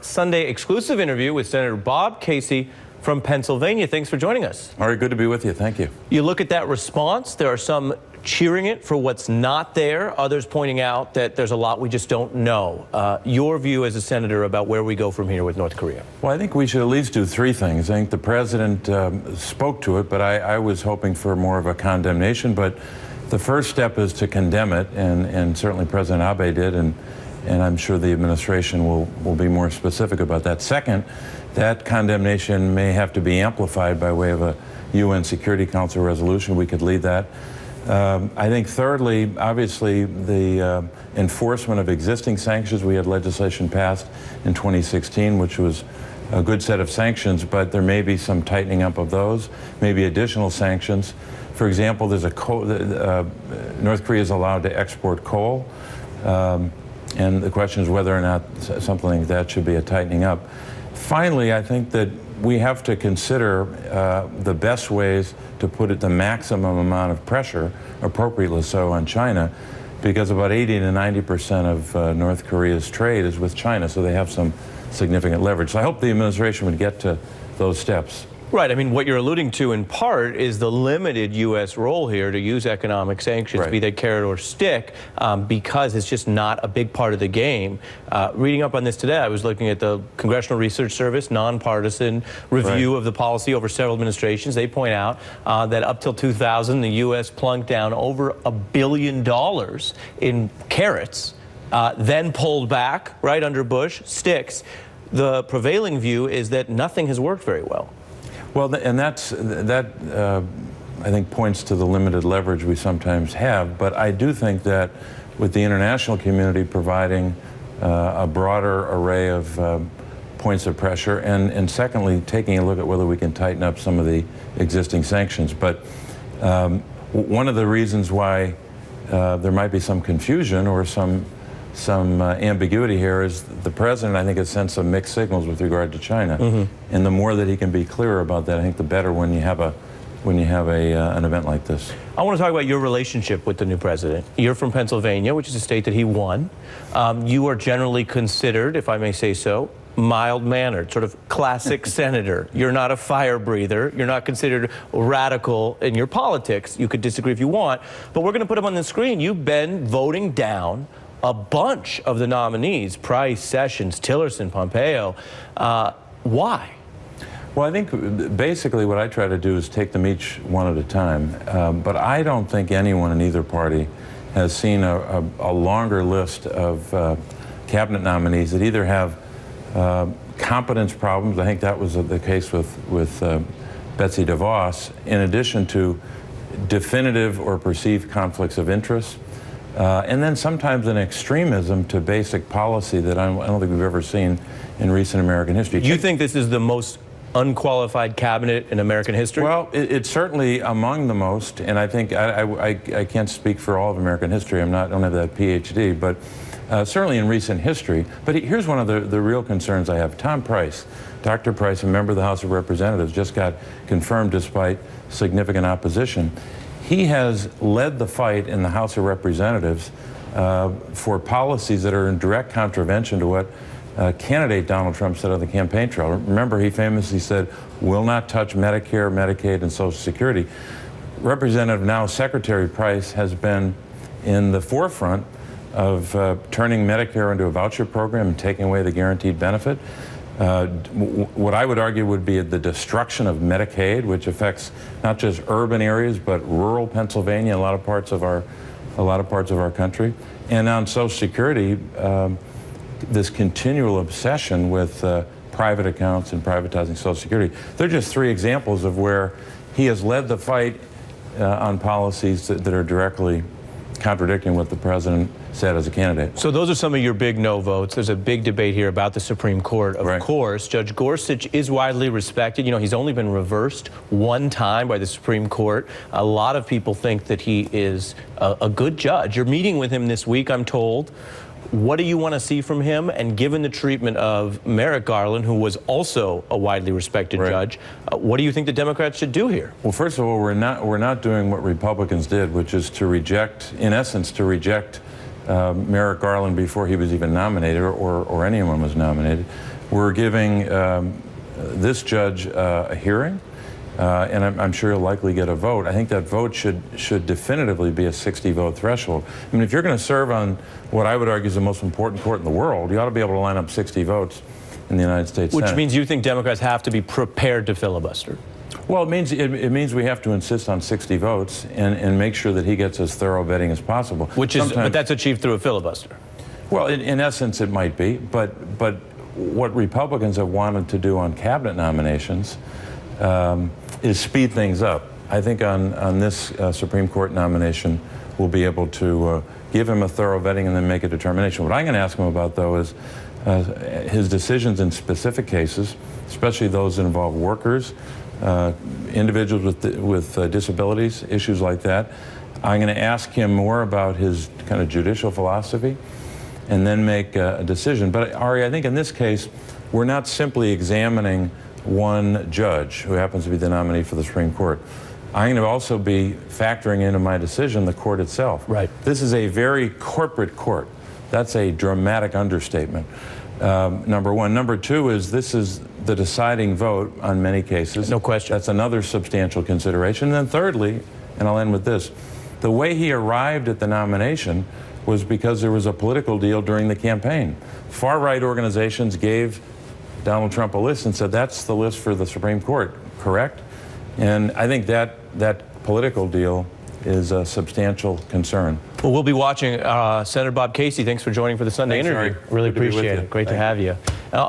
Sunday exclusive interview with Senator Bob Casey from Pennsylvania. Thanks for joining us. All right, good to be with you. Thank you. You look at that response, there are some cheering it for what's not there, others pointing out that there's a lot we just don't know. Your view as a senator about where we go from here with North Korea? Well, I think we should at least do three things. I think the president spoke to it, but I was hoping for more of a condemnation. But the first step is to condemn it, and certainly President Abe did, and I'm sure the administration will be more specific about that. Second, that condemnation may have to be amplified by way of a UN Security Council resolution. We could lead that. I think thirdly, obviously, the enforcement of existing sanctions. We had legislation passed in 2016, which was a good set of sanctions, but there may be some tightening up of those, maybe additional sanctions. For example, there's North Korea is allowed to export coal, and the question is whether or not something like that should be a tightening up. Finally, I think that we have to consider the best ways to put the maximum amount of pressure, appropriately so, on China, because about 80 to 90% of North Korea's trade is with China, so they have some significant leverage. So I hope the administration would get to those steps. Right. I mean, what you're alluding to in part is the limited U.S. role here to use economic sanctions, right, be they carrot or stick, because it's just not a big part of the game. Reading up on this today, I was looking at the Congressional Research Service nonpartisan review, right, of the policy over several administrations. They point out that up till 2000, the U.S. plunked down over $1 billion in carrots, then pulled back right under Bush, sticks. The prevailing view is that nothing has worked very well. Well, and that I think points to the limited leverage we sometimes have. But I do think that with the international community providing a broader array of points of pressure, and secondly, taking a look at whether we can tighten up some of the existing sanctions. But one of the reasons why there might be some confusion or some ambiguity here is the president, I think, has sent some mixed signals with regard to China, and the more that he can be clearer about that, I think the better when you have an event like this. I want to talk about your relationship with the new president. You're from Pennsylvania, which is a state that he won. You are generally considered, if I may say so, mild-mannered, sort of classic senator. You're not a fire breather. You're not considered radical in your politics. You could disagree if you want, but we're going to put him on the screen. You've been voting down a bunch of the nominees: Price, Sessions, Tillerson, Pompeo. Why? Well, I think basically what I try to do is take them each one at a time. But I don't think anyone in either party has seen a longer list of cabinet nominees that either have competence problems. I think that was the case with Betsy DeVos, in addition to definitive or perceived conflicts of interest. And then sometimes an extremism to basic policy that I don't think we've ever seen in recent American history. You think this is the most unqualified cabinet in American history? Well, it's certainly among the most, and I think I can't speak for all of American history. I don't have that PhD, but certainly in recent history. But here's one of the real concerns I have. Tom Price, Dr. Price, a member of the House of Representatives, just got confirmed despite significant opposition. He has led the fight in the House of Representatives for policies that are in direct contravention to what candidate Donald Trump said on the campaign trail. Remember, he famously said, "Will not touch Medicare, Medicaid, and Social Security." Representative, now Secretary Price, has been in the forefront of turning Medicare into a voucher program and taking away the guaranteed benefit. What I would argue would be the destruction of Medicaid, which affects not just urban areas but rural Pennsylvania, a lot of parts of our country. And on Social Security, this continual obsession with private accounts and privatizing Social Security. They're just three examples of where he has led the fight on policies that are directly contradicting what the president said as a candidate. So those are some of your big no votes. There's a big debate here about the Supreme Court, of right, course. Judge Gorsuch is widely respected. You know, he's only been reversed one time by the Supreme Court. A lot of people think that he is a good judge. You're meeting with him this week, I'm told. What do you want to see from him? And given the treatment of Merrick Garland, who was also a widely respected, right, judge, what do you think the Democrats should do here? Well, first of all, we're not doing what Republicans did, which is to reject, in essence, to reject Merrick Garland before he was even nominated, or anyone was nominated. We're giving this judge a hearing, and I'm sure he'll likely get a vote. I think that vote should definitively be a 60-vote threshold. I mean, if you're going to serve on what I would argue is the most important court in the world, you ought to be able to line up 60 votes in the United States Senate. Which means you think Democrats have to be prepared to filibuster. Well, it means we have to insist on 60 votes and make sure that he gets as thorough vetting as possible. But that's achieved through a filibuster. Well, in essence, it might be. But what Republicans have wanted to do on cabinet nominations is speed things up. I think on this Supreme Court nomination, we'll be able to give him a thorough vetting and then make a determination. What I'm going to ask him about, though, is his decisions in specific cases, especially those that involve workers, individuals with disabilities, issues like that. I'm going to ask him more about his kind of judicial philosophy and then make a decision. But Ari, I think in this case, we're not simply examining one judge who happens to be the nominee for the Supreme Court. I'm going to also be factoring into my decision the court itself. Right. This is a very corporate court. That's a dramatic understatement. Number one. Number two is this is the deciding vote on many cases. No question. That's another substantial consideration. And then thirdly, and I'll end with this, the way he arrived at the nomination was because there was a political deal during the campaign. Far-right organizations gave Donald Trump a list and said, that's the list for the Supreme Court, correct? And I think that political deal is a substantial concern. Well, we'll be watching. Senator Bob Casey, thanks for joining for the Sunday interview. Ari. Really Good to be with appreciate you. it. Great to Thank you. have you.